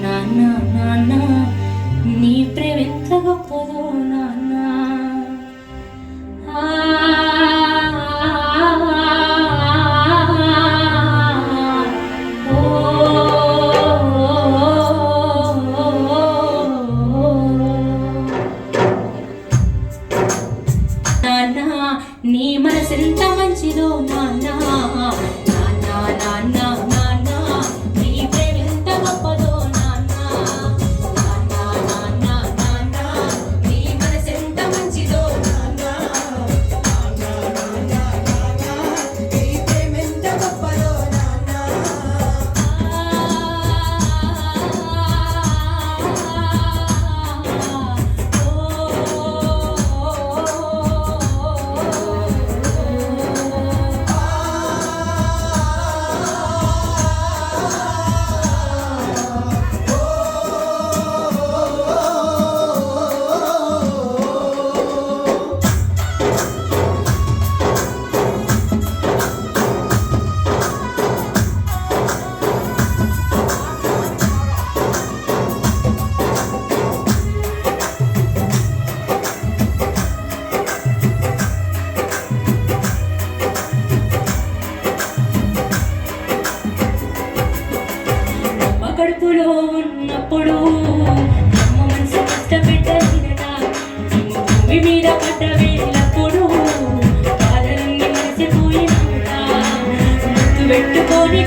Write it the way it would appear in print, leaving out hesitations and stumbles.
నాన్న నాన్న నీ ప్రేమ ఎంత గొప్పదో నాన్న. నీ మనసెంత మంచిదో నాన్న నాన్న నాన్న నాన్న నీ ప్రేమ ఎంత గొప్పదో నాన్న నాన్న నాన్న నాన్న నీ మనసెంత మంచిదో నాన్న నాన్న నాన్న నాన్న నీ ప్రేమ ఎంత గొప్పదో నాన్న. కడుపులో ఉన్నప్పుడు అమ్మ మనసు కష్టపెట్టదినట. భూమి మీద పడ్డ వేలప్పుడు బాధలన్నీ మరచిపోయినట. గుర్తు పెట్టుకొని